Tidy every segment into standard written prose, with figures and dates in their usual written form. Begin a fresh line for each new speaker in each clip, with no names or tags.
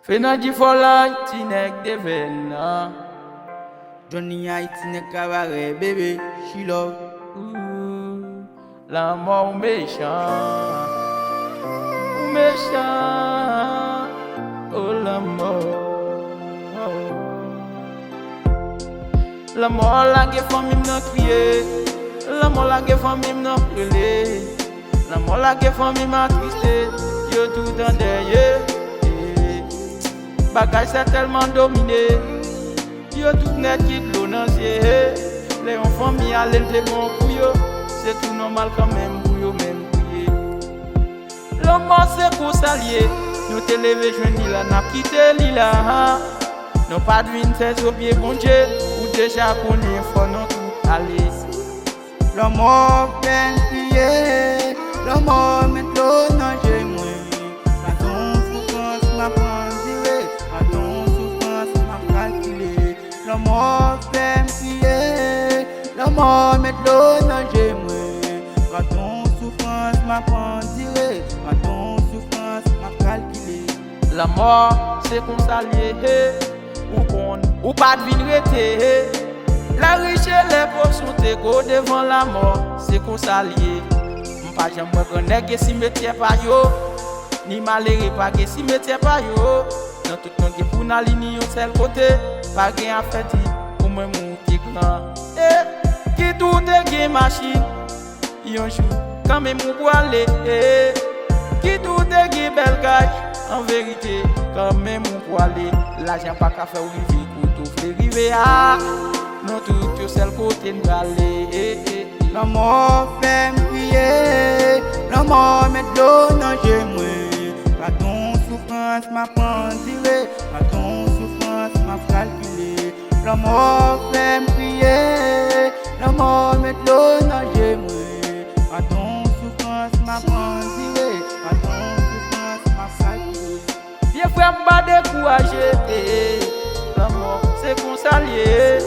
Fena di fola itinek devena.
Johnny itinek cabaret bébé, she love.
La mort méchant, méchant, oh la mort. La mort la ge famille n'a crié, la mort la ge famille n'a brûlé, la mort la ge famille m'a tristé, yo tout en derrière. Bagay c'est tellement dominé, yo tout net qui de l'eau dans ciel. Les enfants mi à l'élever bon pour yo, c'est tout normal quand même pour yo même prier. L'homme c'est pour s'allier, nous te lever joindre là, n'a quitté l'île. Nous pas de vin c'est au pied bon Dieu, ou déjà connaît faut nous tout aller.
L'homme fait prier, l'homme met l'eau dans j'ai moi. La ton souffrance m'a prendré, la ton souffrance m'a calculé. L'homme fait prier, l'homme met l'eau dans j'ai moi. La ton souffrance m'a prendré, la ton souffrance m'a calculé.
La mort c'est qu'on s'allier, ou pas de vin rete. La richesse les pauvres sont égaux devant la mort, c'est qu'on s'allier. M'pas jamais connaître que si métier pas yo, ni malheureux pas que si métier pas yo. Dans tout le monde qui pour na ligne au seul côté, pas gain à faire pour moi mon petit grand. Qui tout est gain machine, yon jour quand même ou aller. Qui tout est gain bel gage, en vérité quand même ou aller. L'argent pas qu'à faire ou vivre, ou tout fait river à. Non tout seul côté nous aller.
La mort fait prier, la mort met l'eau dans j'ai moi. La ton souffrance m'a prendré, la ton souffrance m'a calculé. La mort fait prier, la mort met l'eau dans j'ai moi. La ton souffrance m'a prendré, la ton souffrance m'a calculé.
Vieux frère m'a découragé, la mort c'est qu'on s'allier.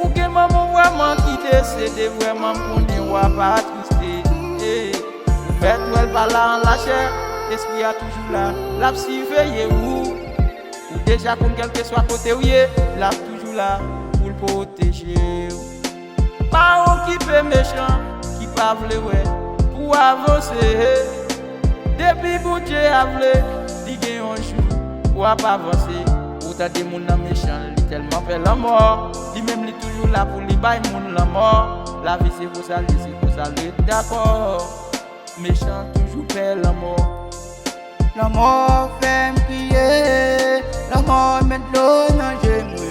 Ou que maman vraiment quitté, c'est vraiment pour ne pas attrister. Faites elle pas là en la chair, l'esprit a toujours là. La psy veille ou déjà comme quel que soit côté où la toujours là pour le protéger. Pas qui fait méchant, qui pas vle ouais, pour avancer. Depuis que Dieu a voulu, il y a un jour pour avancer. Ou t'as des gens méchants, il tellement fait la mort. Il même il toujours là pour les bailler moun la mort. La vie c'est pour ça, d'accord. Méchant toujours fait la mort.
La mort fait prier, la mort met l'eau dans j'ai moi.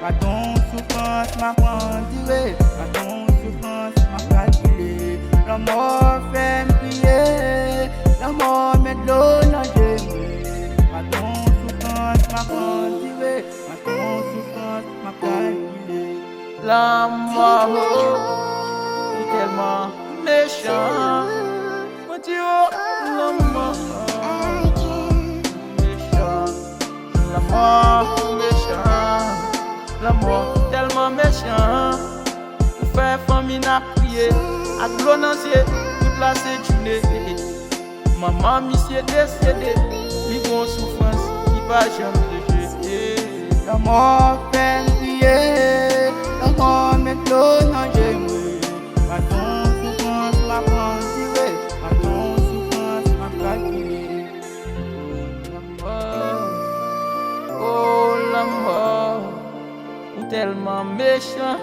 La ton souffrance m'a prendré, la ton souffrance m'a calculé. La mort fait prier, la mort met l'eau dans j'ai moi. La ton souffrance m'a prendré, la ton souffrance m'a calculé.
La mort est tellement méchant. Mon Dieu, la mort méchant. La mort méchant. La mort tellement méchant. Pour faire famille n'a prié, à glonancier, toute la journée. Maman, monsieur décédé, il y a une souffrance qui va jamais jeter.
La mort fait prier, la mort met l'eau dans j'ai moi. La ton souffrance m'a prendré, la ton souffrance m'a calculé.
La mort, oh la mort, ou tellement méchant.